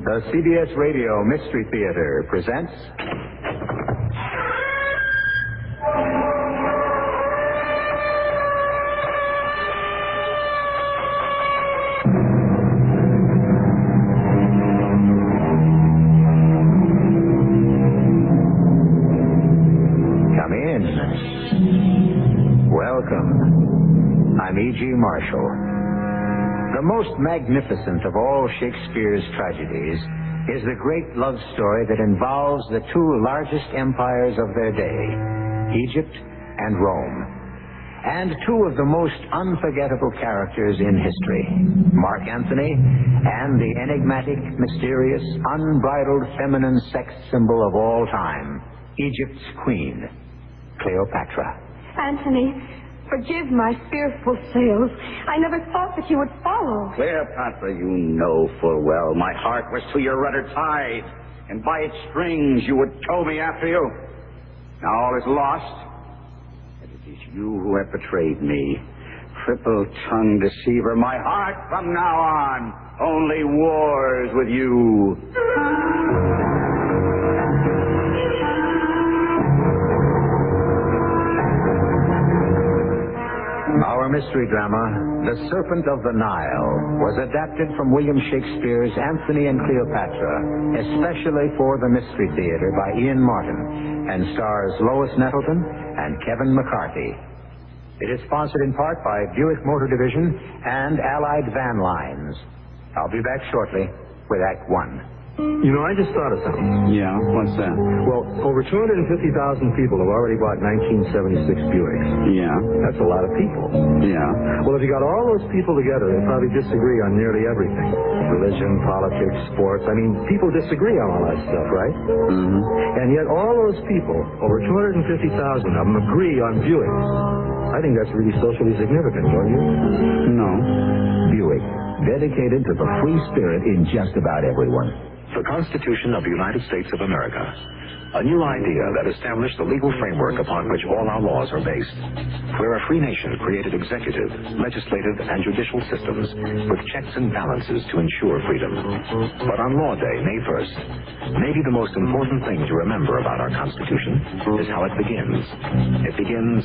The CBS Radio Mystery Theater presents... Come in. Welcome. I'm E.G. Marshall. The most magnificent of all Shakespeare's tragedies is the great love story that involves the two largest empires of their day, Egypt and Rome, and two of the most unforgettable characters in history, Mark Antony and the enigmatic, mysterious, unbridled feminine sex symbol of all time, Egypt's queen, Cleopatra. Antony, forgive my fearful sails. I never thought that you would follow. Cleopatra, you know full well my heart was to your rudder tied, and by its strings you would tow me after you. Now all is lost, and it is you who have betrayed me. Triple-tongued deceiver, my heart from now on only wars with you. Our mystery drama, The Serpent of the Nile, was adapted from William Shakespeare's Antony and Cleopatra, especially for the Mystery Theater by Ian Martin, and stars Lois Nettleton and Kevin McCarthy. It is sponsored in part by Buick Motor Division and Allied Van Lines. I'll be back shortly with Act One. You know, I just thought of something. Yeah, what's that? Well, over 250,000 people have already bought 1976 Buicks. Yeah. That's a lot of people. Yeah. Well, if you got all those people together, they probably disagree on nearly everything. Religion, politics, sports. I mean, people disagree on all that stuff, right? Mm-hmm. And yet all those people, over 250,000 of them, agree on Buicks. I think that's really socially significant, don't you? No. Buick, dedicated to the free spirit in just about everyone. The Constitution of the United States of America, a new idea that established the legal framework upon which all our laws are based. We're a free nation created executive, legislative, and judicial systems with checks and balances to ensure freedom. But on Law Day, May 1st, maybe the most important thing to remember about our Constitution is how it begins. It begins,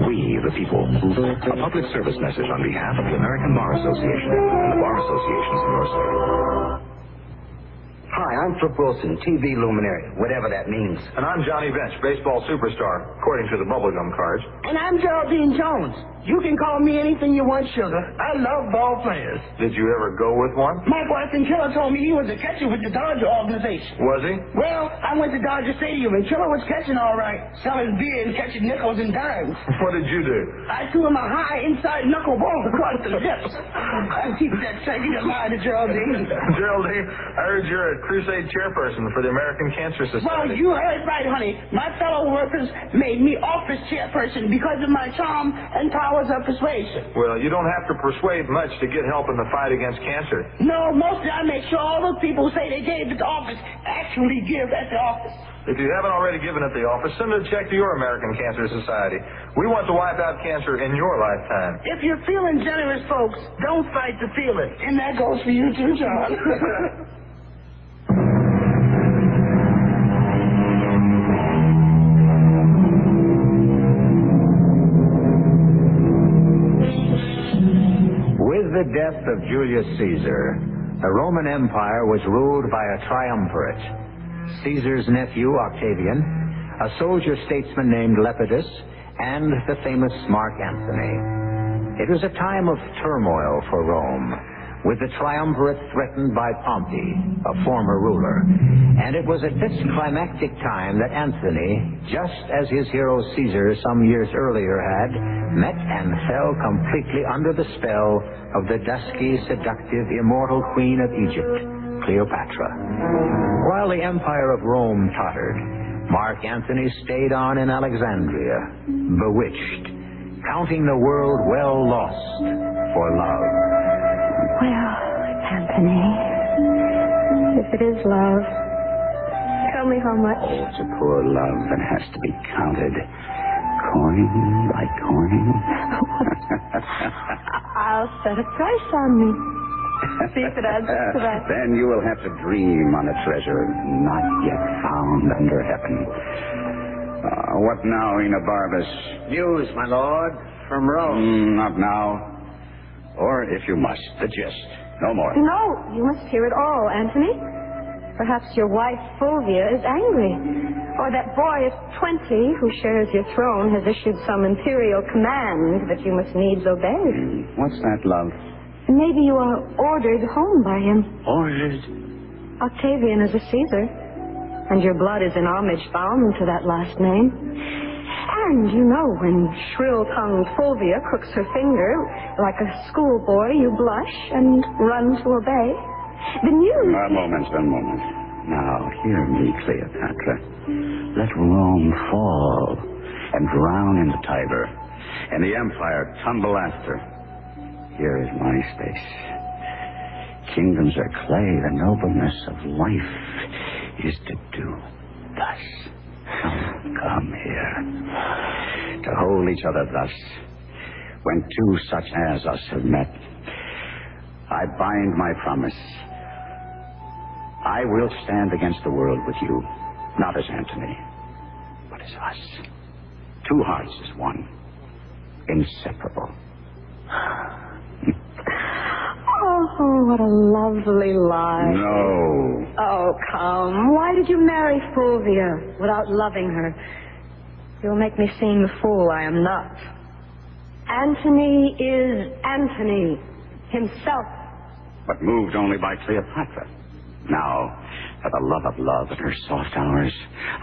we the people. A public service message on behalf of the American Bar Association and the Bar Associations in your state. Hi, I'm Flip Wilson, TV luminary, whatever that means. And I'm Johnny Bench, baseball superstar, according to the bubblegum cards. And I'm Geraldine Jones. You can call me anything you want, sugar. I love ball players. Did you ever go with one? My boyfriend Killer told me he was a catcher with the Dodger organization. Was he? Well, I went to Dodger Stadium and Killer was catching all right, selling beer and catching nickels and dimes. What did you do? I threw him a high inside knuckle ball across the lips. I keep that second line to Geraldine. Geraldine, I heard you're a crusade chairperson for the American Cancer Society. Well, you heard right, honey. My fellow workers made me office chairperson because of my charm and powers of persuasion. Well, you don't have to persuade much to get help in the fight against cancer. No, mostly I make sure all those people who say they gave at the office actually give at the office. If you haven't already given at the office, send a check to your American Cancer Society. We want to wipe out cancer in your lifetime. If you're feeling generous, folks, don't fight to feel it. And that goes for you too, John. With the death of Julius Caesar, the Roman Empire was ruled by a triumvirate. Caesar's nephew, Octavian, a soldier statesman named Lepidus, and the famous Mark Antony. It was a time of turmoil for Rome, with the triumvirate threatened by Pompey, a former ruler. And it was at this climactic time that Antony, just as his hero Caesar some years earlier had, met and fell completely under the spell of the dusky, seductive, immortal queen of Egypt, Cleopatra. While the empire of Rome tottered, Mark Antony stayed on in Alexandria, bewitched, counting the world well lost for love. Well, Antony, if it is love, tell me how much. Oh, it's a poor love that has to be counted. Coin by coin. I'll set a price on me. See if it adds up to that. Then you will have to dream on a treasure not yet found under heaven. What now, Enobarbus? News, my lord, from Rome. Not now. Or, if you must, the gist. No more. No, you must hear it all, Antony. Perhaps your wife, Fulvia, is angry. Or that boy of 20 who shares your throne has issued some imperial command that you must needs obey. What's that, love? Maybe you are ordered home by him. Ordered? Octavian is a Caesar, and your blood is in homage bound to that last name. And you know, when shrill-tongued Fulvia crooks her finger like a schoolboy, you blush and run to obey. The news... A moment. Now, hear me, Cleopatra. Let Rome fall and drown in the Tiber, and the empire tumble after. Here is my space. Kingdoms are clay. The nobleness of life is to do thus. Come here. To hold each other thus, when two such as us have met, I bind my promise. I will stand against the world with you, not as Antony, but as us. Two hearts as one, inseparable. Oh, what a lovely lie. No. Oh, come. Why did you marry Fulvia without loving her? You'll make me seem the fool I am not. Antony is Antony himself. But moved only by Cleopatra. Now, for the love of love in her soft hours,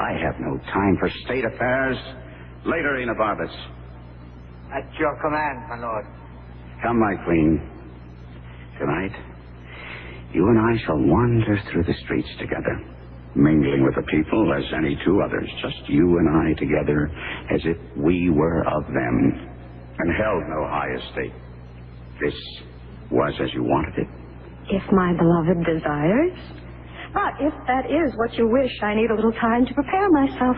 I have no time for state affairs. Later, Enobarbus. At your command, my lord. Come, my queen. Tonight, you and I shall wander through the streets together, mingling with the people as any two others, just you and I together, as if we were of them, and held no high estate. This was as you wanted it. If my beloved desires. But if that is what you wish, I need a little time to prepare myself.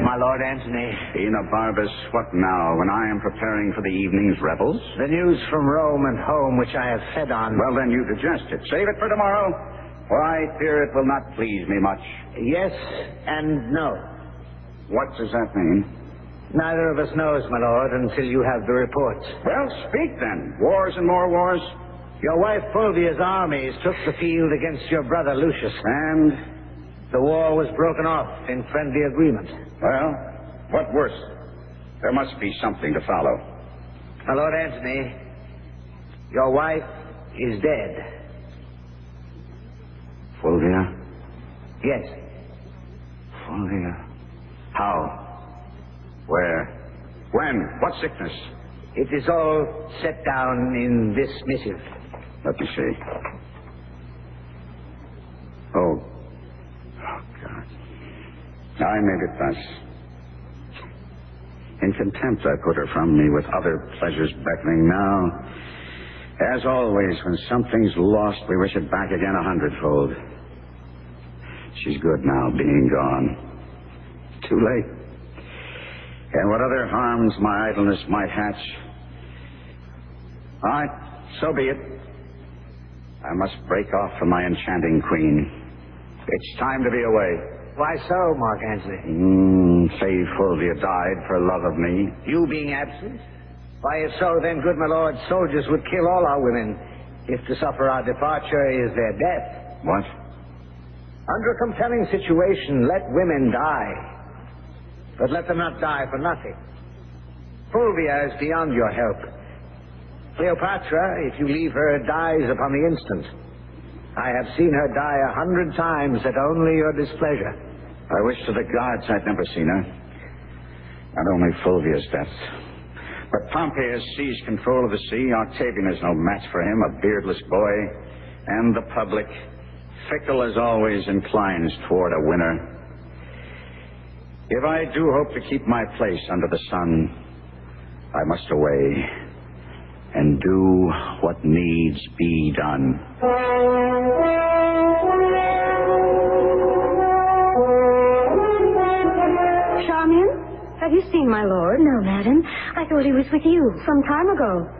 My lord Antony. Enobarbus, what now, when I am preparing for the evening's revels? The news from Rome and home, which I have fed on. Well, then you digest it. Save it for tomorrow, for I fear it will not please me much. Yes and no. What does that mean? Neither of us knows, my lord, until you have the report. Well, speak then. Wars and more wars. Your wife Fulvia's armies took the field against your brother Lucius. And? The war was broken off in friendly agreement. Well, what worse? There must be something to follow. My lord Antony, your wife is dead. Fulvia? Yes. Fulvia? How? Where? When? What sickness? It is all set down in this missive. Let me see. Oh, God. I made it thus. In contempt I put her from me, with other pleasures beckoning now. As always, when something's lost, we wish it back again 100-fold. She's good now, being gone. Too late. And what other harms my idleness might hatch. All right, so be it. I must break off from my enchanting queen. It's time to be away. Why so, Mark Antony? Say Fulvia died for love of me. You being absent? Why, if so, then, good my lord, soldiers would kill all our women if to suffer our departure is their death. What? Under a compelling situation, let women die. But let them not die for nothing. Fulvia is beyond your help. Cleopatra, if you leave her, dies upon the instant. I have seen her die 100 times at only your displeasure. I wish to the gods I'd never seen her. Not only Fulvia's death, but Pompey has seized control of the sea. Octavian is no match for him, a beardless boy. And the public, fickle as always, inclines toward a winner. If I do hope to keep my place under the sun, I must away and do what needs be done. Charmian, Have you seen my lord? No, madam. I thought he was with you. Some time ago.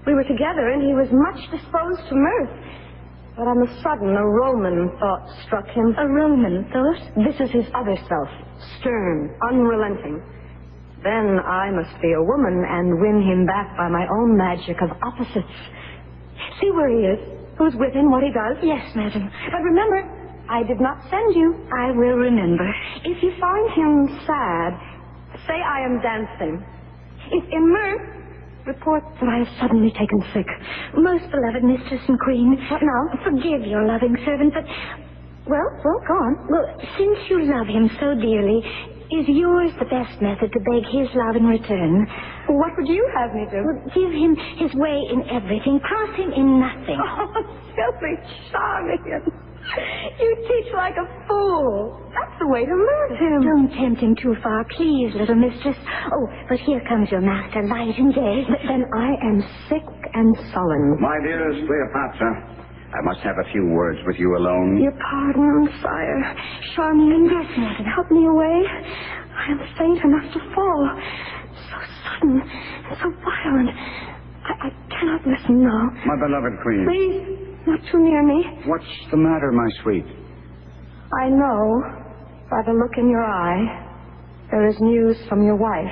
We were together, and he was much disposed to mirth. But on a sudden, a Roman thought struck him. A Roman thought? This is his other self, stern, unrelenting. Then I must be a woman and win him back by my own magic of opposites. See where he is, who's with him, what he does? Yes, madam. But remember, I did not send you. I will remember. If you find him sad, say I am dancing. If in mirth, report that I have suddenly taken sick. Most beloved mistress and queen. What now? Forgive your loving servant, but... Well, go on. Well, since you love him so dearly, is yours the best method to beg his love in return? What would you have me do? Well, give him his way in everything. Cross him in nothing. Oh, silly charming. You teach like a fool. That's the way to move him. Don't tempt him too far, please, little mistress. Oh, but here comes your master, light and day. Then I am sick and sullen. My dearest Cleopatra, I must have a few words with you alone. Your pardon, sire. Charmian, yes, madam. Help me away. I am faint enough to fall. So sudden, so violent. I cannot listen now. My beloved queen. Please. Not too near me. What's the matter, my sweet? I know, by the look in your eye, there is news from your wife.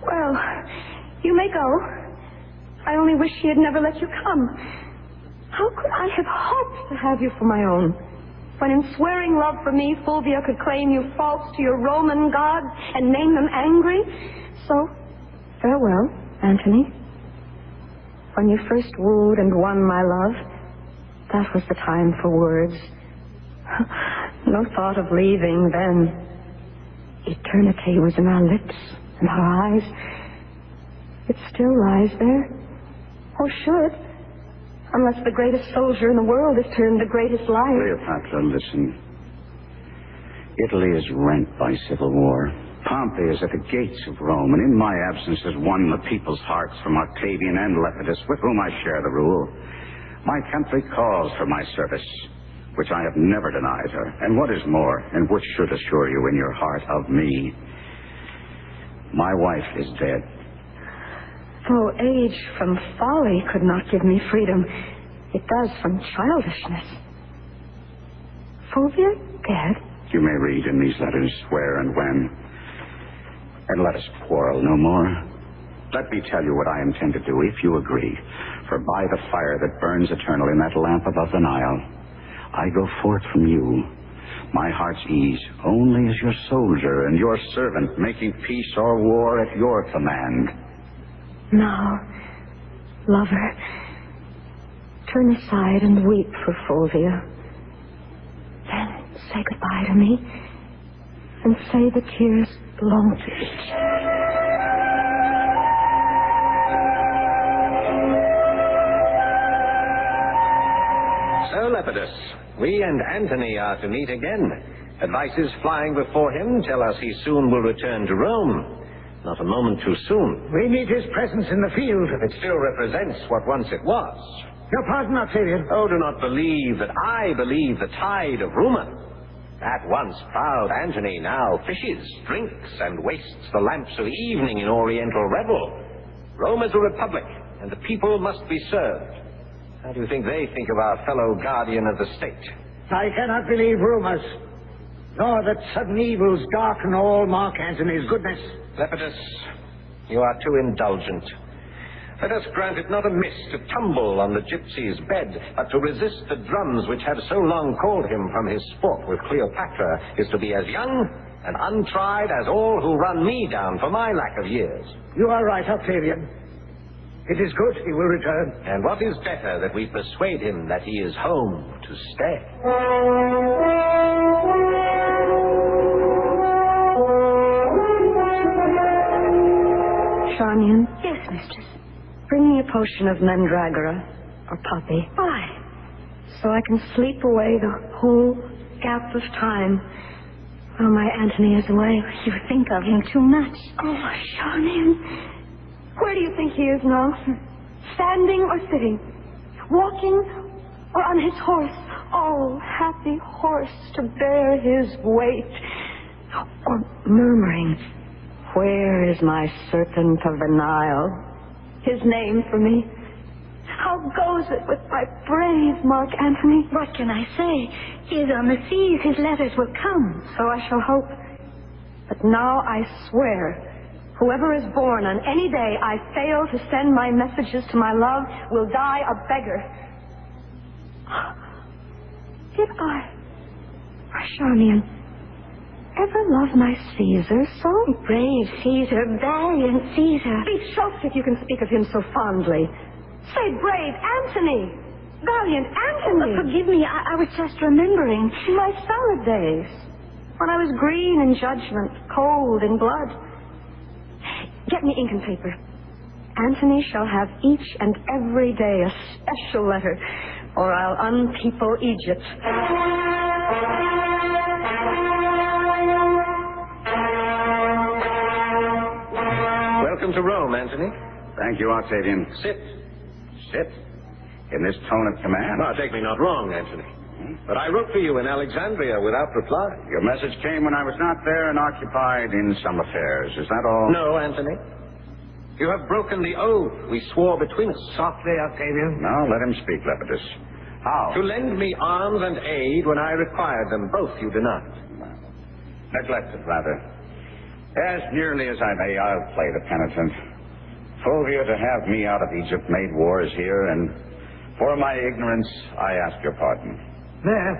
Well, you may go. I only wish she had never let you come. How could I have hoped to have you for my own, when in swearing love for me, Fulvia could claim you false to your Roman gods and name them angry? So, farewell, Antony. When you first wooed and won my love, that was the time for words. No thought of leaving then. Eternity was in our lips and our eyes. It still lies there, or should, unless the greatest soldier in the world is turned the greatest liar. Cleopatra, listen. Italy is rent by civil war. Pompey is at the gates of Rome, and in my absence has won the people's hearts from Octavian and Lepidus, with whom I share the rule. My country calls for my service, which I have never denied her, and what is more, and which should assure you in your heart of me, my wife is dead. Though age from folly could not give me freedom, it does from childishness. Fulvia dead? You may read in these letters where and when. And let us quarrel no more. Let me tell you what I intend to do, if you agree. For by the fire that burns eternal in that lamp above the Nile, I go forth from you, my heart's ease, only as your soldier and your servant, making peace or war at your command. Now, lover, turn aside and weep for Fulvia. Then say goodbye to me, and say the tears belong to each. So, Lepidus, we and Antony are to meet again. Advices flying before him tell us he soon will return to Rome. Not a moment too soon. We need his presence in the field. It still represents what once it was. Your pardon, Octavian. Oh, do not believe that I believe the tide of rumor. That once proud Antony now fishes, drinks, and wastes the lamps of evening in oriental revel. Rome is a republic, and the people must be served. How do you think they think of our fellow guardian of the state? I cannot believe rumors, nor that sudden evils darken all Mark Antony's goodness. Lepidus, you are too indulgent. Let us grant it not amiss to tumble on the gypsy's bed, but to resist the drums which have so long called him from his sport with Cleopatra is to be as young and untried as all who run me down for my lack of years. You are right, Octavian. It is good he will return. And what is better that we persuade him that he is home to stay? Charmian? Yes, mistress. Bring me a potion of mandragora, or poppy. Why? So I can sleep away the whole gap of time while my Antony is away. You think of him too much. Oh, Charmian, where do you think he is now? Standing or sitting? Walking or on his horse? Oh, happy horse to bear his weight. Or murmuring where is my Serpent of the Nile? His name for me. How goes it with my brave Mark Antony? What can I say? He is on the seas. His letters will come. So I shall hope. But now I swear, whoever is born on any day I fail to send my messages to my love will die a beggar. Did I, Charmian, ever love my Caesar so? Brave Caesar, valiant Caesar. Be shocked if you can speak of him so fondly. Say brave Antony, valiant Antony. Forgive me, I was just remembering. My salad days, when I was green in judgment, cold in blood. Get me ink and paper. Antony shall have each and every day a special letter, or I'll unpeople Egypt. Welcome to Rome, Antony. Thank you, Octavian. Sit. Sit? In this tone of command? Now, take me not wrong, Antony. But I wrote for you in Alexandria without reply. Your message came when I was not there and occupied in some affairs. Is that all? No, Antony. You have broken the oath we swore between us. Softly, Octavian. No, let him speak, Lepidus. How? To lend me arms and aid when I required them. Both you denied. Neglected, rather. As nearly as I may, I'll play the penitent. Fulvia, to have me out of Egypt made wars here, and for my ignorance, I ask your pardon. There.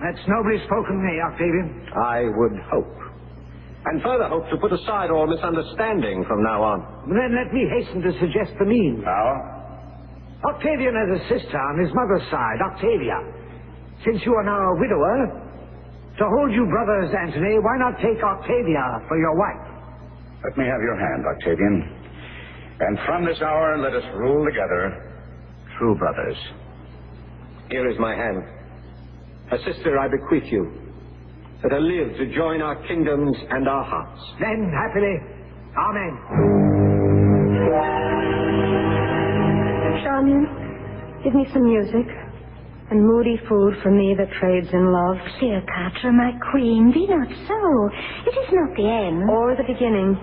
That's nobly spoken to me, Octavian. I would hope. And further hope to put aside all misunderstanding from now on. Then let me hasten to suggest the means. How? Octavian has a sister on his mother's side, Octavia. Since you are now a widower, to hold you brothers, Antony, why not take Octavia for your wife? Let me have your hand, Octavian. And from this hour, let us rule together, true brothers. Here is my hand. A sister I bequeath you, that I live to join our kingdoms and our hearts. Then, happily, amen. Charmian, give me some music, and moody food for me that trades in love. Cleopatra, my queen, be not so. It is not the end. Or the beginning.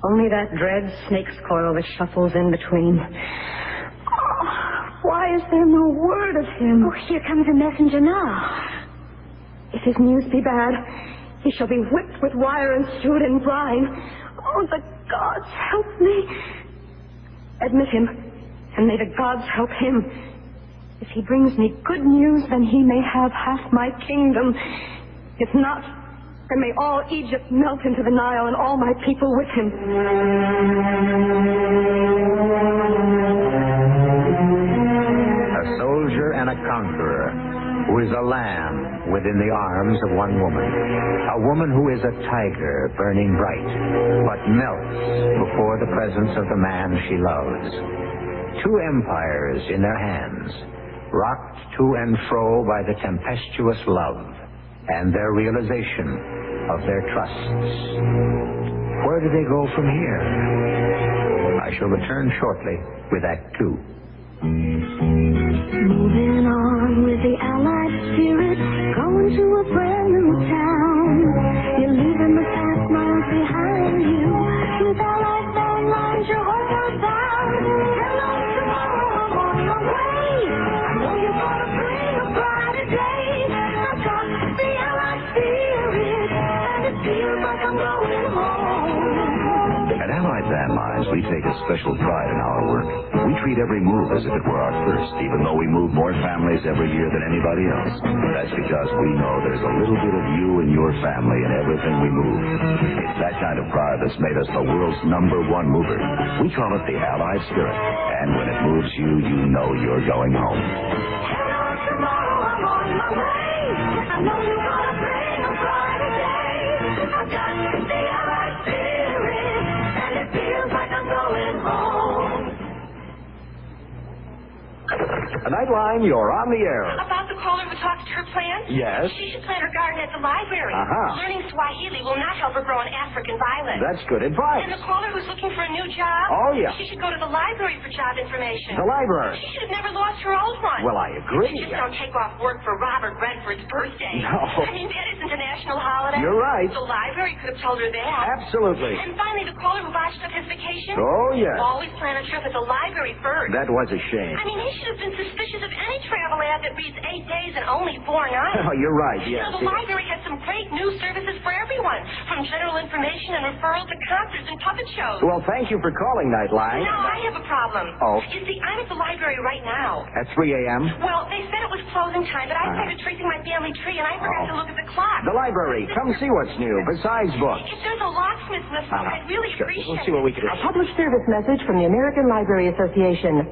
Only that dread snake's coil that shuffles in between. Oh, why is there no word of him? Oh, here comes a messenger now. If his news be bad, he shall be whipped with wire and stewed in brine. Oh, the gods help me. Admit him, and may the gods help him. If he brings me good news, then he may have half my kingdom. If not, then may all Egypt melt into the Nile and all my people with him. A soldier and a conqueror, who is a lamb within the arms of one woman. A woman who is a tiger burning bright, but melts before the presence of the man she loves. Two empires in their hands, rocked to and fro by the tempestuous love and their realization of their trusts. Where do they go from here? I shall return shortly with Act 2. Moving on with the Allied spirit, going to a brand new town. You're leaving the past miles behind you. With Allied phone lines, you're homeward bound. Hello, tomorrow, I'm on my way. I know you're gonna bring a brighter day. I've got the Allied spirit, and it feels like I'm going home. At Allied Landlines, we take a special pride in our work. We treat every move as if it were our first, even though we move more families every year than anybody else. That's because we know there's a little bit of you and your family in everything we move. It's that kind of pride that's made us the world's #1 mover. We call it the Allied Spirit. And when it moves you, you know you're going home. Hello, tomorrow, I'm on my way. I know you're gonna bring a brighter day. I've got the Allied spirit, and it feels like I'm going home. Nightline, you're on the air. About the caller who talks to her plants? Yes? She should plant her garden at the library. Uh-huh. Learning Swahili will not help her grow an African violet. That's good advice. And the caller who's looking for a new job? Oh, yeah. She should go to the library for job information. The library. She should have never lost her old one. Well, I agree. She just don't take off work for Robert Redford's birthday. No. I mean, that isn't a national holiday. You're right. The library could have told her that. Absolutely. And finally, the caller who botched up his vacation? Oh, yes. Always plan a trip at the library first. That was a shame. I mean, he should have been suspicious of any travel ad that reads 8 days and only 4 nights. Oh, you're right, yes. You know, the library has some great news services for everyone, from general information and referral to concerts and puppet shows. Well, thank you for calling, Nightline. No, I have a problem. Oh. You see, I'm at the library right now. At 3 a.m.? Well, they said it was closing time, but I started tracing my family tree, and I forgot to look at the clock. The library. Come see what's new, besides books. If there's a locksmith listening, I'd really appreciate We'll see what we can do. A public service message from the American Library Association.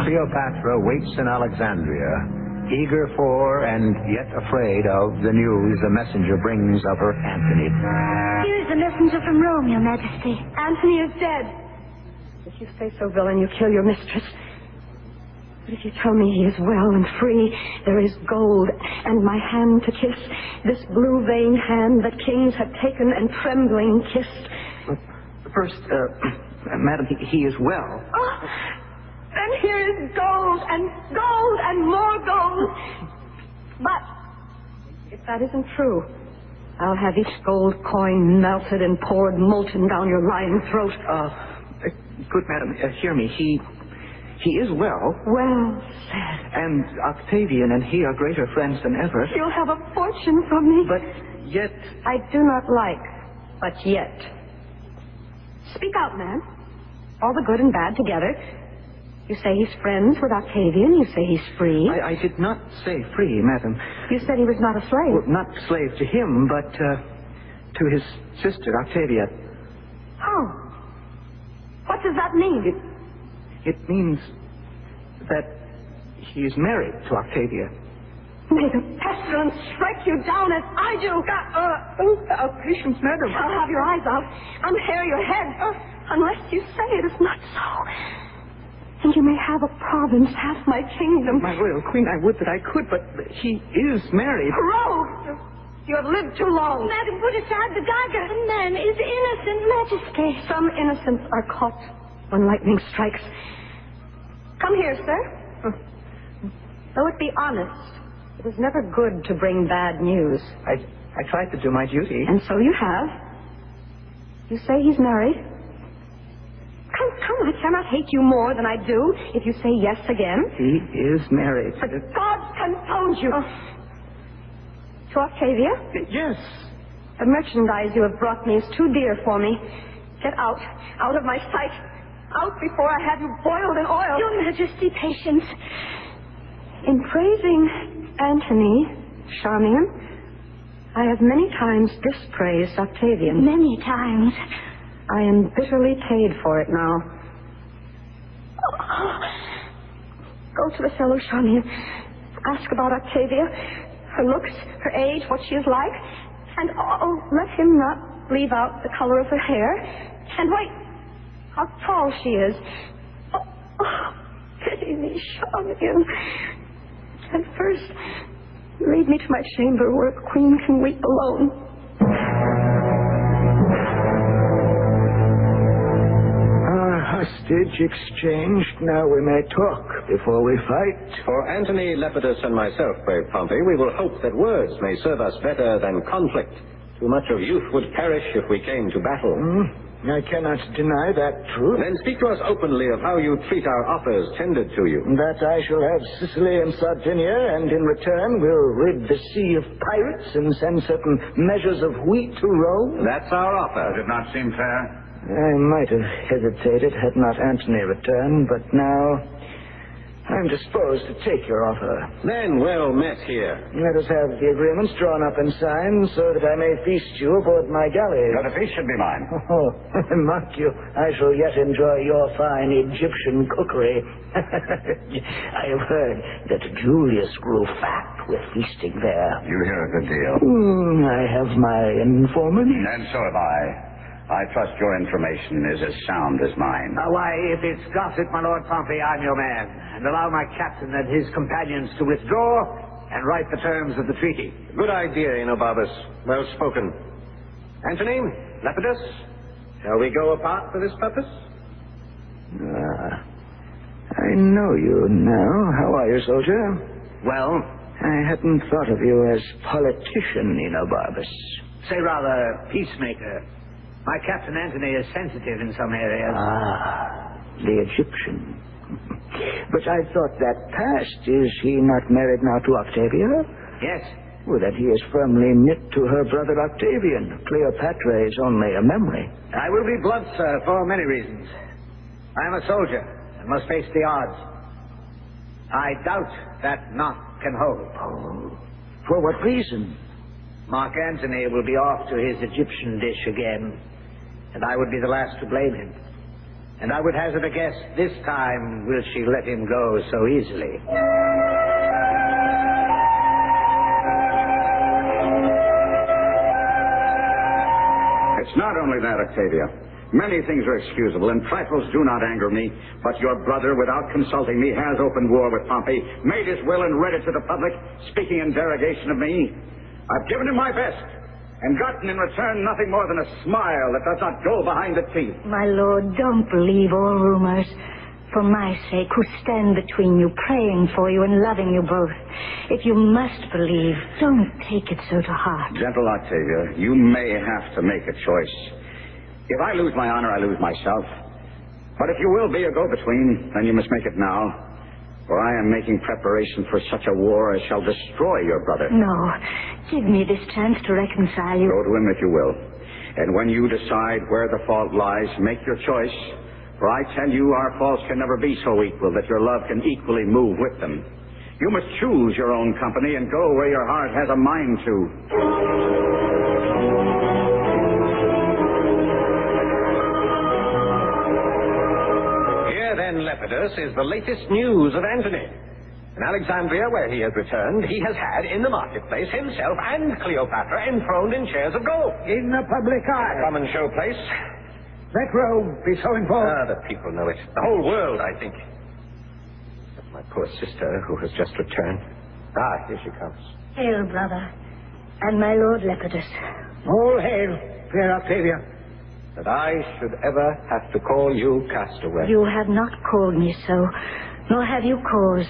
Cleopatra waits in Alexandria, eager for and yet afraid of the news the messenger brings of her Antony. Here's a messenger from Rome, Your Majesty. Antony is dead. If you say so, villain, you kill your mistress. But if you tell me he is well and free, there is gold and my hand to kiss, this blue-veined hand that kings have taken and trembling kissed. First, madam, he is well. Oh, and here is gold and more gold. But if that isn't true, I'll have each gold coin melted and poured molten down your lying throat. Good madam, hear me. He is well. Well said. And Octavian and he are greater friends than ever. You'll have a fortune from me. But yet... I do not like, but yet. Speak out, man. All the good and bad together. You say he's friends with Octavian. You say he's free. I did not say free, madam. You said he was not a slave. Well, not slave to him, but to his sister, Octavia. Oh. What does that mean? It means that he is married to Octavia. May the pestilence strike you down as I do. Patience, madam. I'll have your eyes out. Unhair your head. Unless you say it is not so. And you may have a province, half my kingdom. My royal queen, I would that I could, but he is married. Rogue! You have lived too long. Madam, put aside the dagger. The man is innocent, Majesty. Some innocents are caught when lightning strikes. Come here, sir. Though it be honest, it is never good to bring bad news. I tried to do my duty. And so you have. You say he's married? Come, I cannot hate you more than I do if you say yes again. He is married. But God confound you. To Octavia? Yes. The merchandise you have brought me is too dear for me. Get out of my sight. Out before I have you boiled in oil. Your Majesty, patience. In praising Antony, Charmian, I have many times dispraised Octavian. Many times. I am bitterly paid for it now. Go to the fellow, Charmian. Ask about Octavia, her looks, her age, what she is like. And let him not leave out the color of her hair. And wait, how tall she is. Pity me, Charmian. And first, lead me to my chamber where a queen can weep alone. Hostage exchanged. Now we may talk before we fight. For Antony, Lepidus, and myself, brave Pompey, we will hope that words may serve us better than conflict. Too much of youth would perish if we came to battle. I cannot deny that truth. Then speak to us openly of how you treat our offers tendered to you. That I shall have Sicily and Sardinia, and in return will rid the sea of pirates and send certain measures of wheat to Rome. That's our offer. Does it not seem fair? I might have hesitated had not Antony returned, but now I'm disposed to take your offer. Then well met here. Let us have the agreements drawn up and signed so that I may feast you aboard my galley. But the feast should be mine. Oh, mark you, I shall yet enjoy your fine Egyptian cookery. I have heard that Julius grew fat with feasting there. You hear a good deal. I have my informants. And so have I. I trust your information is as sound as mine. Why, if it's gossip, my Lord Pompey, I'm your man. And allow my captain and his companions to withdraw and write the terms of the treaty. Good idea, Enobarbus. Well spoken. Antony, Lepidus, shall we go apart for this purpose? I know you now. How are you, soldier? Well, I hadn't thought of you as politician, Enobarbus. say rather peacemaker. My Captain Antony is sensitive in some areas. The Egyptian. But I thought that passed. Is he not married now to Octavia? Yes. Well, that he is firmly knit to her brother Octavian. Cleopatra is only a memory. I will be blunt, sir, for many reasons. I am a soldier and must face the odds. I doubt that knot can hold. Oh, for what reason? Mark Antony will be off to his Egyptian dish again, and I would be the last to blame him. And I would hazard a guess, this time will she let him go so easily. It's not only that, Octavia. Many things are excusable, and trifles do not anger me. But your brother, without consulting me, has opened war with Pompey, made his will and read it to the public, speaking in derogation of me. I've given him my best, and gotten in return nothing more than a smile that does not go behind the teeth. My lord, don't believe all rumors. For my sake, who stand between you, praying for you and loving you both. If you must believe, don't take it so to heart. Gentle Octavia, you may have to make a choice. If I lose my honor, I lose myself. But if you will be a go-between, then you must make it now. For I am making preparation for such a war as shall destroy your brother. No, give me this chance to reconcile you. Go to him if you will. And when you decide where the fault lies, make your choice. For I tell you, our faults can never be so equal that your love can equally move with them. You must choose your own company and go where your heart has a mind to. Here, then, Lepidus, is the latest news of Antony. In Alexandria, where he has returned, he has had, in the marketplace, himself and Cleopatra enthroned in chairs of gold. In the public eye. Common showplace. Let Rome be so involved. The people know it. The whole world, I think. Except my poor sister, who has just returned. Here she comes. Hail, brother. And my lord Lepidus. All hail, fair Octavia. That I should ever have to call you castaway. You have not called me so, nor have you cause.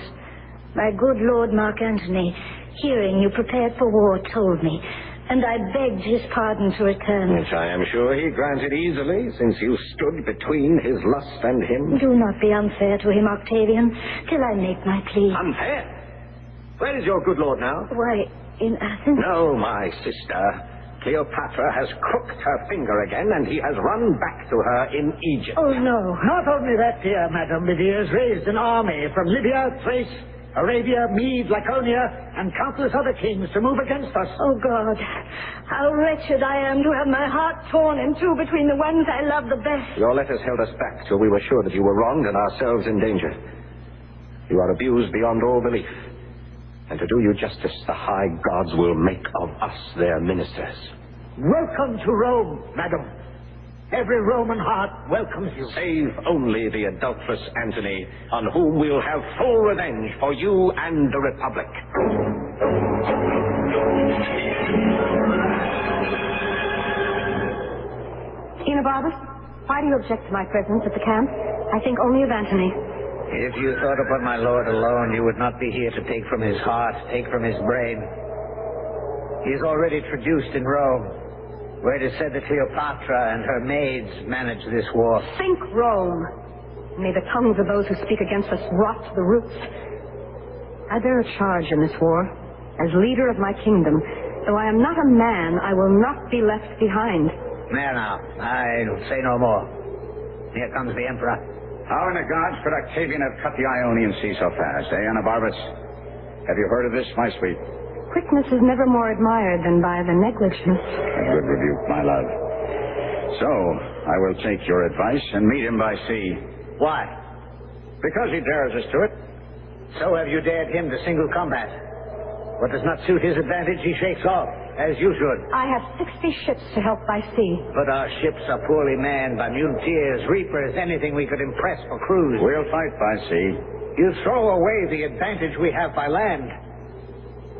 My good lord Mark Antony, hearing you prepared for war, told me, and I begged his pardon to return. Which I am sure he granted easily, since you stood between his lust and him. Do not be unfair to him, Octavian, till I make my plea. Unfair? Where is your good lord now? Why, in Athens? No, my sister. Cleopatra has crooked her finger again, and he has run back to her in Egypt. Oh, no. Not only that, dear Madam Lydia has raised an army from Libya, Thrace, Arabia, Mede, Laconia, and countless other kings to move against us. Oh, God, how wretched I am to have my heart torn in two between the ones I love the best. Your letters held us back till we were sure that you were wronged and ourselves in danger. You are abused beyond all belief. And to do you justice, the high gods will make of us their ministers. Welcome to Rome, madam. Every Roman heart welcomes you. Save only the adulterous Antony, on whom we'll have full revenge for you and the Republic. Enobarbus, why do you object to my presence at the camp? I think only of Antony. If you thought upon my lord alone, you would not be here to take from his heart, take from his brain. He is already traduced in Rome, where it is said that Cleopatra and her maids manage this war. Think Rome. May the tongues of those who speak against us rot to the roots. I bear a charge in this war. As leader of my kingdom, though I am not a man, I will not be left behind. There now, I'll say no more. Here comes the emperor. How in the gods could Octavian have cut the Ionian Sea so fast, eh, Anabarbus? Have you heard of this, my sweet? Quickness is never more admired than by the negligent. A good rebuke, my love. So, I will take your advice and meet him by sea. Why? Because he dares us to it. So have you dared him to single combat. What does not suit his advantage, he shakes off, as you should. I have 60 ships to help by sea. But our ships are poorly manned by muleteers, reapers, anything we could impress for crews. We'll fight by sea. You throw away the advantage we have by land.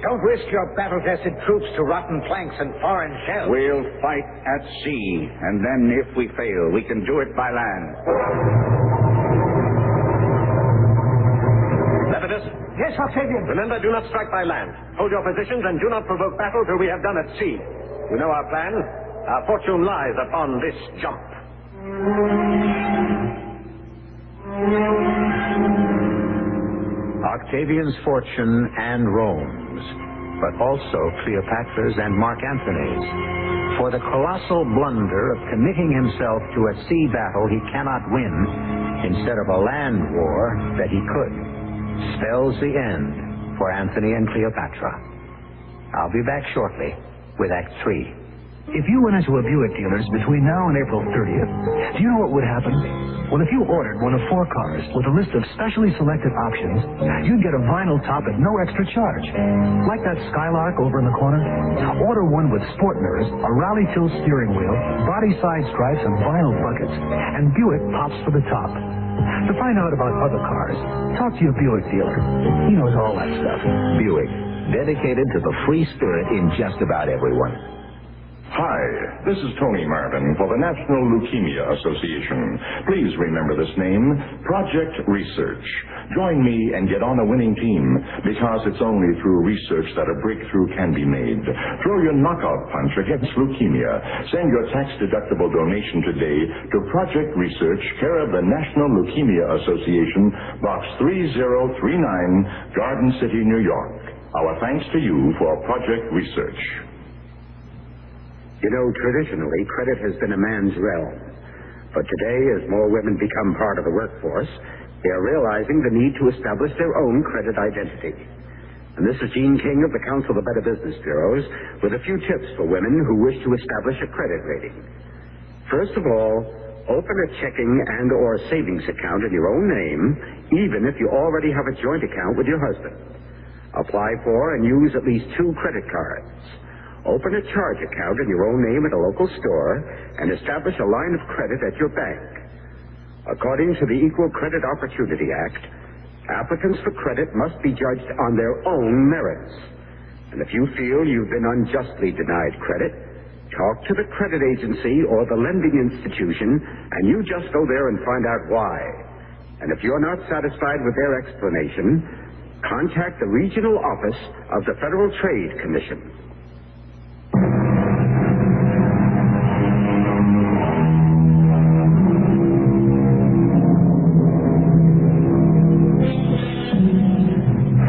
Don't risk your battle-tested troops to rotten planks and foreign shells. We'll fight at sea, and then if we fail, we can do it by land. Lepidus? Yes, Octavian. Remember, do not strike by land. Hold your positions and do not provoke battle till we have done at sea. You know our plan. Our fortune lies upon this jump. Octavian's fortune and Rome's, but also Cleopatra's and Mark Antony's. For the colossal blunder of committing himself to a sea battle he cannot win instead of a land war that he could, spells the end for Antony and Cleopatra. I'll be back shortly with Act 3. If you went into a Buick dealer's between now and April 30th, do you know what would happen? Well, if you ordered one of 4 cars with a list of specially selected options, you'd get a vinyl top at no extra charge. Like that Skylark over in the corner. Order one with sport mirrors, a rally tilt steering wheel, body side stripes, and vinyl buckets, and Buick pops for the top. To find out about other cars, talk to your Buick dealer. He knows all that stuff. Buick, dedicated to the free spirit in just about everyone. Hi, this is Tony Marvin for the National Leukemia Association. Please remember this name, Project Research. Join me and get on a winning team, because it's only through research that a breakthrough can be made. Throw your knockout punch against leukemia. Send your tax-deductible donation today to Project Research, care of the National Leukemia Association, Box 3039, Garden City, New York. Our thanks to you for Project Research. You know, traditionally, credit has been a man's realm. But today, as more women become part of the workforce, they are realizing the need to establish their own credit identity. And this is Jean King of the Council of Better Business Bureaus with a few tips for women who wish to establish a credit rating. First of all, open a checking and or savings account in your own name, even if you already have a joint account with your husband. Apply for and use at least 2 credit cards. Open a charge account in your own name at a local store and establish a line of credit at your bank. According to the Equal Credit Opportunity Act, applicants for credit must be judged on their own merits. And if you feel you've been unjustly denied credit, talk to the credit agency or the lending institution, and you just go there and find out why. And if you're not satisfied with their explanation, contact the regional office of the Federal Trade Commission.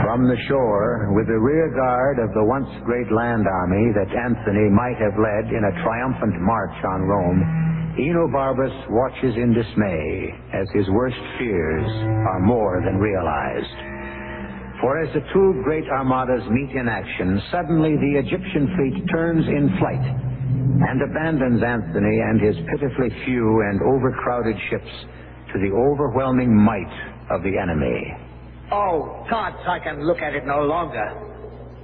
From the shore, with the rear guard of the once great land army that Antony might have led in a triumphant march on Rome, Enobarbus watches in dismay as his worst fears are more than realized. For as the 2 great armadas meet in action, suddenly the Egyptian fleet turns in flight and abandons Antony and his pitifully few and overcrowded ships to the overwhelming might of the enemy. Oh, gods, I can look at it no longer.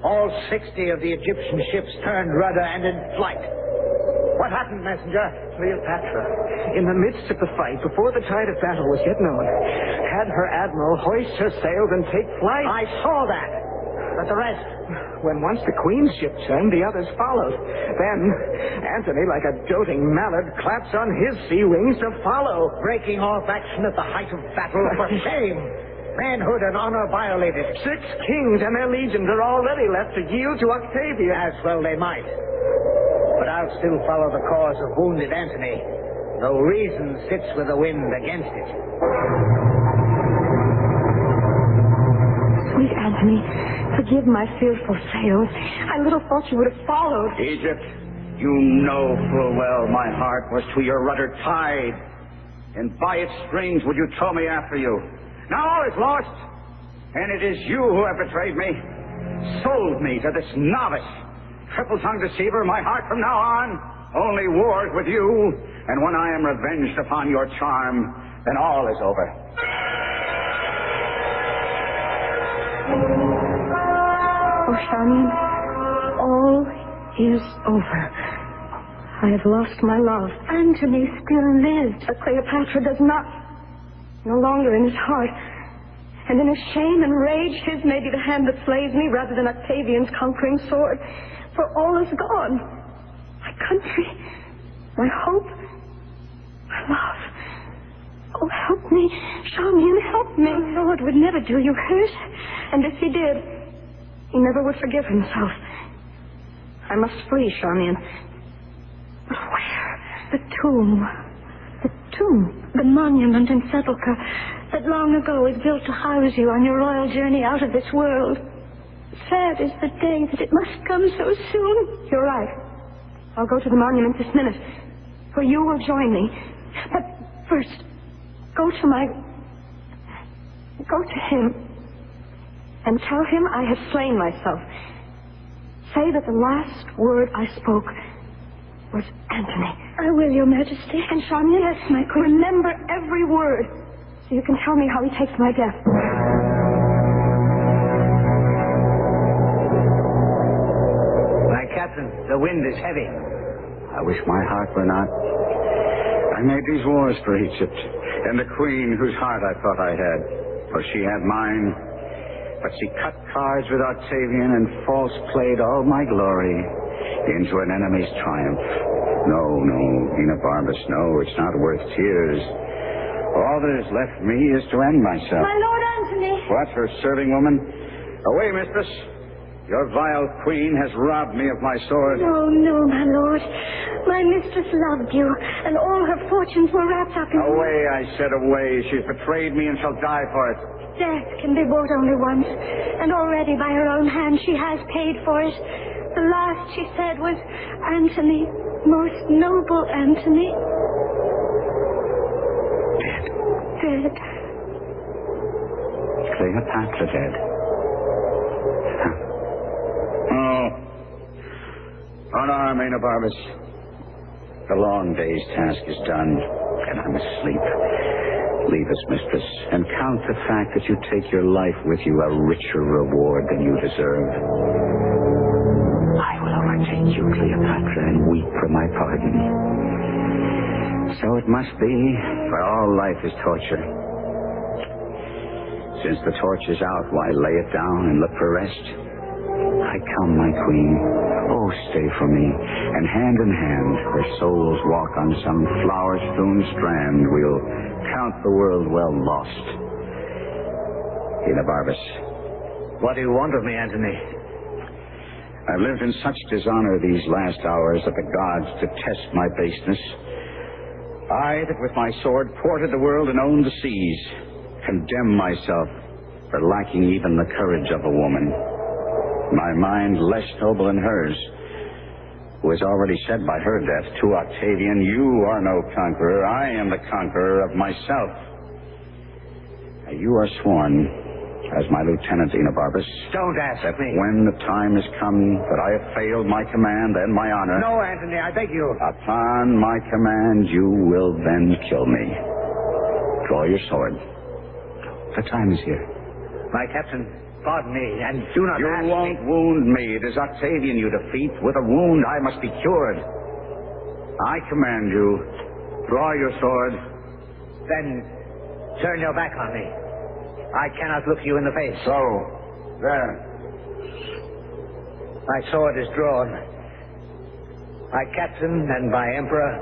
All 60 of the Egyptian ships turned rudder and in flight. What happened, messenger? Cleopatra, in the midst of the fight, before the tide of battle was yet known, had her admiral hoist her sails and take flight. I saw that. But the rest? When once the Queen's ship turned, the others followed. Then, Antony, like a doting mallard, claps on his sea wings to follow. Breaking off action at the height of battle, for shame! Manhood and honor violated. 6 kings and their legions are already left to yield to Octavian. As well they might. But I'll still follow the cause of wounded Antony, though reason sits with the wind against it. Sweet Antony, forgive my fearful sails. I little thought you would have followed. Egypt, you know full well my heart was to your rudder tied. and by its strings would you tow me after you. Now all is lost, and it is you who have betrayed me, sold me to this novice, triple-tongued deceiver. My heart from now on only wars with you, and when I am revenged upon your charm, then all is over. Oh, Charmian, all is over. I have lost my love. Antony still lives, but Cleopatra does not. No longer in his heart. And in his shame and rage, his may be the hand that slays me rather than Octavian's conquering sword. For all is gone. My country, my hope, my love. Oh, help me, Charmian, help me. The Lord would never do you hurt. And if he did, he never would forgive himself. I must flee, Charmian. But where? The tomb. The tomb. The monument and sepulchre that long ago was built to house you on your royal journey out of this world. Sad is the day that it must come so soon. You're right. I'll go to the monument this minute, for you will join me. But first, go to him and tell him I have slain myself. Say that the last word I spoke was Antony. I will, Your Majesty. And Charmian, yes, my queen. Remember every word, so you can tell me how he takes my death. My captain, the wind is heavy. I wish my heart were not. I made these wars for Egypt, and the queen whose heart I thought I had, for she had mine. But she cut cards with Octavian and false played all my glory into an enemy's triumph. No, Enobarbus, no, it's not worth tears. All that is left me is to end myself. My Lord Antony. What, her serving woman? Away, mistress. Your vile queen has robbed me of my sword. No, my lord. My mistress loved you, and all her fortunes were wrapped up in you. Away, I said, away. She's betrayed me and shall die for it. Death can be bought only once, and already by her own hand she has paid for it. The last she said was, Antony, most noble Antony. Dead. Cleopatra dead. Unarm, Enobarbus. The long day's task is done, and I'm asleep. Leave us, mistress, and count the fact that you take your life with you a richer reward than you deserve. I will overtake you, Cleopatra, and weep for my pardon. So it must be, for all life is torture. Since the torch is out, why lay it down and look for rest? I come, my queen. Oh, stay for me, and hand in hand, where souls walk on some flower-strewn strand, we'll count the world well lost. Enobarbus. What do you want of me, Antony? I've lived in such dishonor these last hours that the gods detest my baseness. I, that with my sword ported the world and owned the seas, condemn myself for lacking even the courage of a woman. My mind less noble than hers, who has already said by her death to Octavian, you are no conqueror, I am the conqueror of myself. You are sworn as my lieutenant, Enobarbus. Don't ask me. When the time has come that I have failed my command and my honor... No, Antony, I beg you. Upon my command, you will then kill me. Draw your sword. The time is here. My captain, pardon me, and do not ask me. You won't wound me. It is Octavian you defeat. With a wound, I must be cured. I command you, draw your sword. Then turn your back on me. I cannot look you in the face. So, there. My sword is drawn. My captain and my emperor,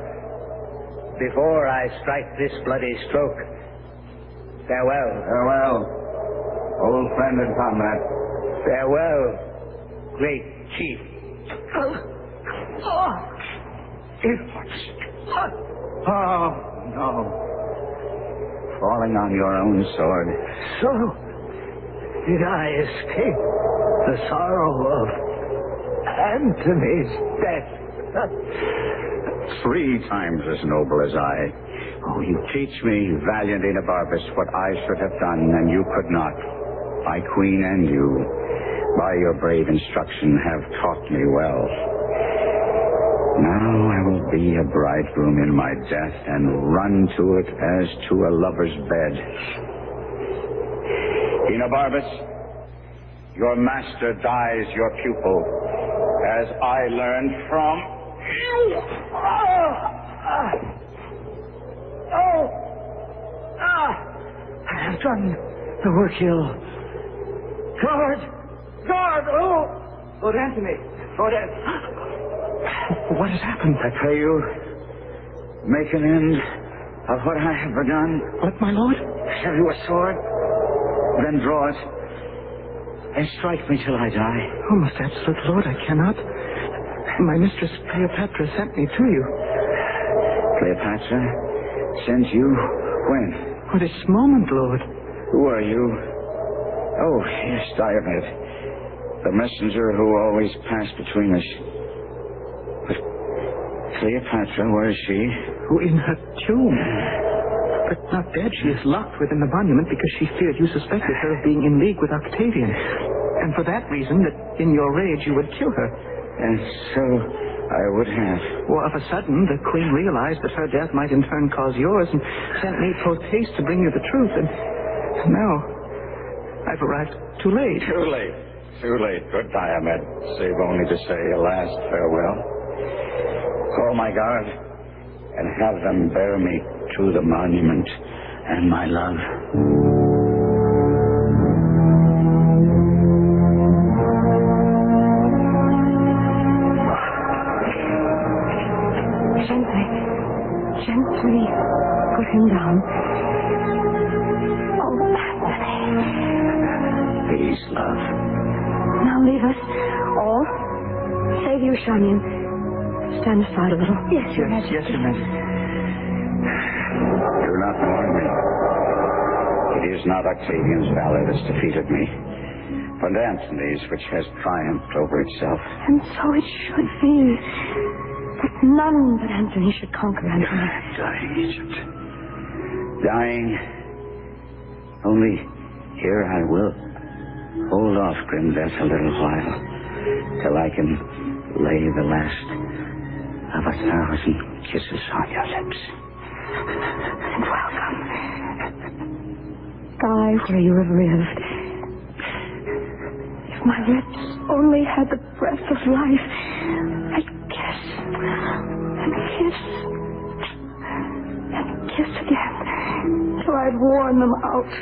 before I strike this bloody stroke, farewell. Farewell, old friend and comrade. Farewell, great chief. Oh, no. Falling on your own sword. So, did I escape the sorrow of Antony's death? 3 times as noble as I. Oh, you teach me, valiant Enobarbus, what I should have done, and you could not. My queen and you, by your brave instruction, have taught me well. Now I will be a bridegroom in my death and run to it as to a lover's bed. Enobarbus, your master dies your pupil, as I learned from... I have done the work ill. Guard! Lord Antony! Lord Antony! What has happened? I pray you, make an end of what I have begun. What, my lord? Have you a sword? Then draw it, and strike me till I die. Oh, most absolute lord, I cannot. My mistress Cleopatra sent me to you. Cleopatra sent you? When? For this moment, lord. Who are you? Oh, yes, Diomed. The messenger who always passed between us. But Cleopatra, where is she? Oh, in her tomb. But not dead. She is locked within the monument because she feared you suspected her of being in league with Octavian. And for that reason, that in your rage you would kill her. And so I would have. Well, of a sudden, the queen realized that her death might in turn cause yours and sent me post haste to bring you the truth. And now I've arrived too late. Too late. Too late. Good Diomed. Save only to say a last farewell. Call my guard and have them bear me to the monument and my love. Gently put him down. Oh, Antony. Peace, love. Now leave us all. Save you, Charmian. Stand aside a little. Yes, Your Majesty. Yes, Your Majesty. Do not mourn me. It is not Octavian's valor that's defeated me, but Antony's which has triumphed over itself. And so it should be. But none but Antony should conquer Antony. Dying, Egypt. Dying. Only here I will hold off grim death a little while, till I can lay the last of 1,000 kisses on your lips. And welcome. Die where you have lived. If my lips only had the breath of life, I'd kiss and kiss and kiss again till I'd worn them out.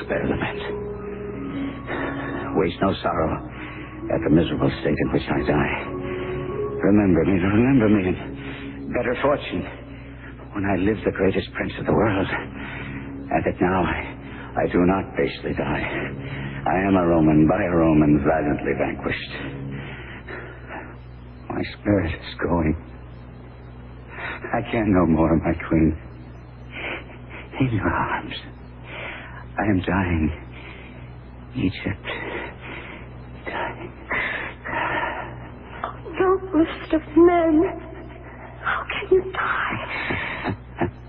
Spare lament. Waste no sorrow at the miserable state in which I die. Remember me, and better fortune when I live the greatest prince of the world, and that now I do not basely die. I am a Roman, by a Roman, valiantly vanquished. My spirit is going. I can no more, my queen. In your arms. I am dying. Egypt. Dying. Noblest of men, how can you die?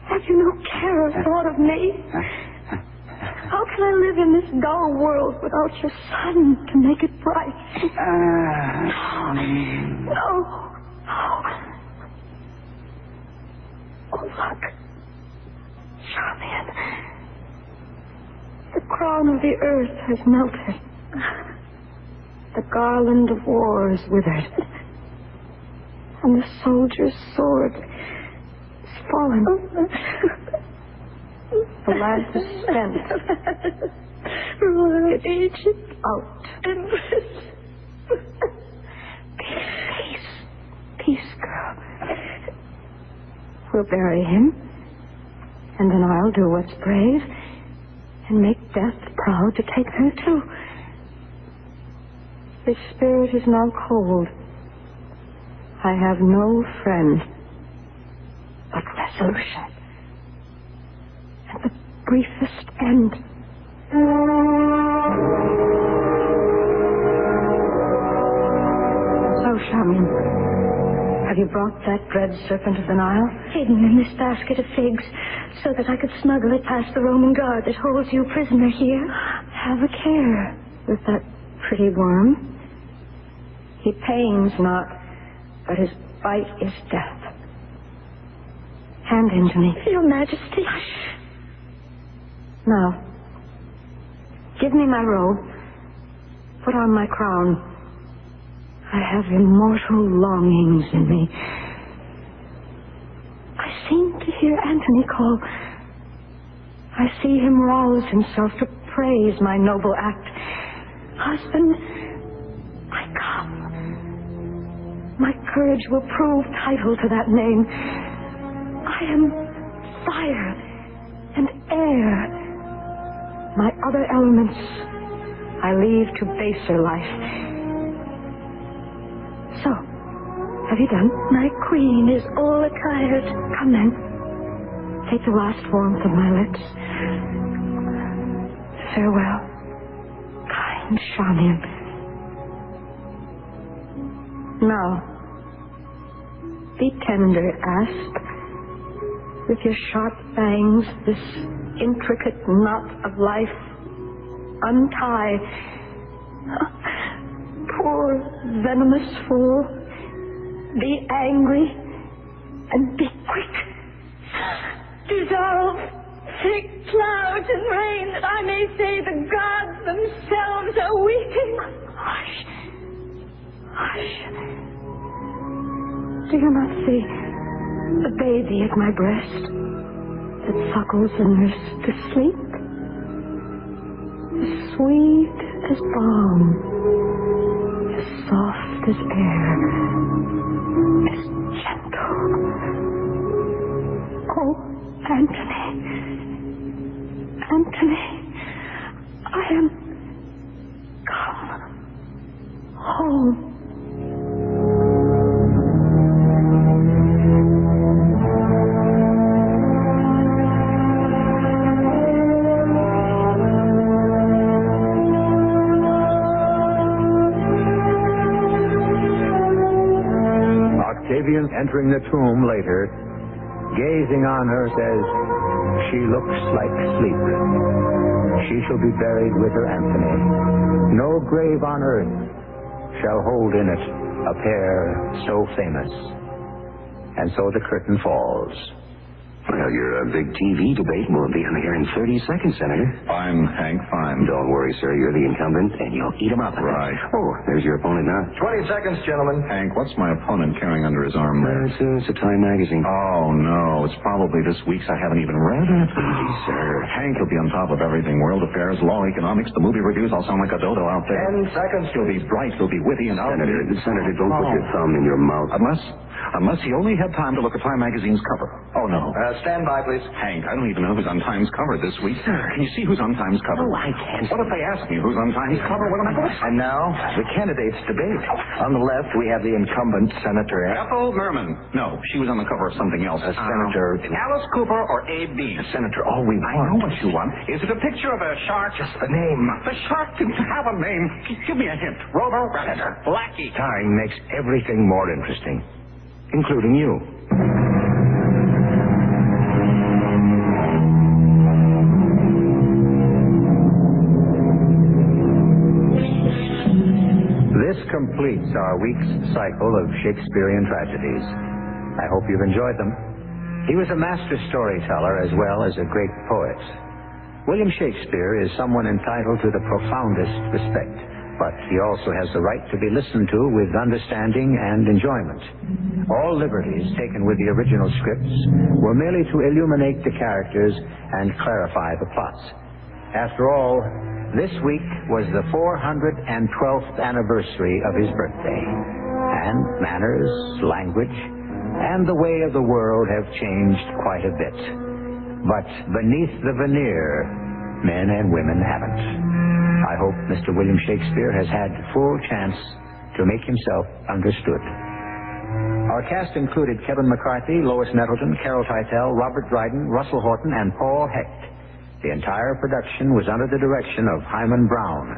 Have you no care or thought of me? How can I live in this dull world without your sun to make it bright? No. Oh, look. Charmian. The crown of the earth has melted. The garland of war is withered. And the soldier's sword is fallen. The lamp is spent. It's out. Peace, girl. We'll bury him, and then I'll do what's brave and make death proud to take her too. His spirit is now cold. I have no friend but resolution at the briefest end. So, Charmian, Have you brought that dread serpent of the Nile? Hidden in this basket of figs, so that I could smuggle it past the Roman guard that holds you prisoner here. Have a care with that pretty worm. He pains not, but his bite is death. Hand him to me. Your Majesty. Now, give me my robe. Put on my crown. I have immortal longings in me. I seem to hear Antony call. I see him rouse himself to praise my noble act. Husband, I come. My courage will prove Teitel to that name. I am fire and air. My other elements I leave to baser life. So, have you done? My queen is all attired. Come then. Take the last warmth of my lips. Farewell, kind Charmian. Now, be tender, asp. With your sharp fangs, this intricate knot of life, untie. Poor venomous fool, be angry and be quick. Dissolve thick clouds and rain, that I may say the gods themselves are weeping. Hush. Hush. Do you not see the baby at my breast that suckles a nurse to sleep? As sweet as balm, as soft as air, as gentle. Oh, Antony, Antony, I am come home. Entering the tomb later, gazing on her, says, "She looks like sleep. She shall be buried with her Antony. No grave on earth shall hold in it a pair so famous." And so the curtain falls. Well, your big TV debate will be on the air in 30 seconds, Senator. Fine, Hank, fine. Don't worry, sir. You're the incumbent, and you'll eat him up. Right. Oh, there's your opponent now. 20 seconds, gentlemen. Hank, what's my opponent carrying under his arm there? It's a Time magazine. Oh, no. It's probably this week's I haven't even read it. Easy, sir. Hank will be on top of everything. World affairs, law, economics, the movie reviews. I'll sound like a dodo out there. 10 seconds. He'll be bright. He'll be witty and Senator, don't put your thumb in your mouth. Unless he only had time to look at Time magazine's cover. Oh, no. Stand by, please. Hank, I don't even know who's on Time's cover this week. Sir. Can you see who's on Time's cover? Oh, I can't. What if they ask me who's on Time's cover? What am I going to say? And now, the candidates debate. On the left, we have the incumbent, Senator Ethel Merman. No, she was on the cover of something else. Senator Alice Cooper or Abe Bean. Senator, all we want. I know what you want. Is it a picture of a shark? Just the name. The shark didn't have a name. Give me a hint. Rover, Rabbit, Blackie. Time makes everything more interesting, including you. This completes our week's cycle of Shakespearean tragedies. I hope you've enjoyed them. He was a master storyteller as well as a great poet. William Shakespeare is someone entitled to the profoundest respect, but he also has the right to be listened to with understanding and enjoyment. All liberties taken with the original scripts were merely to illuminate the characters and clarify the plots. After all, this week was the 412th anniversary of his birthday, and manners, language, and the way of the world have changed quite a bit. But beneath the veneer, men and women haven't. I hope Mr. William Shakespeare has had full chance to make himself understood. Our cast included Kevin McCarthy, Lois Nettleton, Carol Teitel, Robert Dryden, Russell Horton, and Paul Hecht. The entire production was under the direction of Hyman Brown.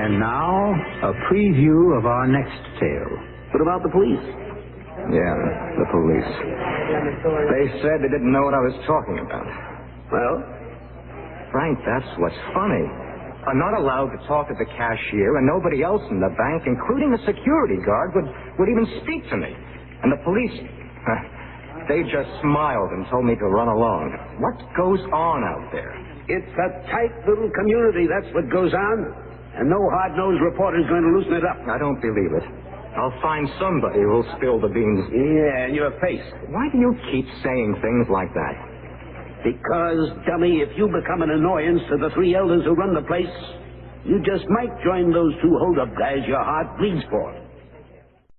And now, a preview of our next tale. What about the police? Yeah, the police. They said they didn't know what I was talking about. Well? Frank, that's what's funny. I'm not allowed to talk to the cashier, and nobody else in the bank, including the security guard, would even speak to me. And the police, they just smiled and told me to run along. What goes on out there? It's a tight little community, that's what goes on. And no hard-nosed reporter's going to loosen it up. I don't believe it. I'll find somebody who'll spill the beans. Yeah, in your face. Why do you keep saying things like that? Because, dummy, if you become an annoyance to the three elders who run the place, you just might join those two hold-up guys your heart bleeds for.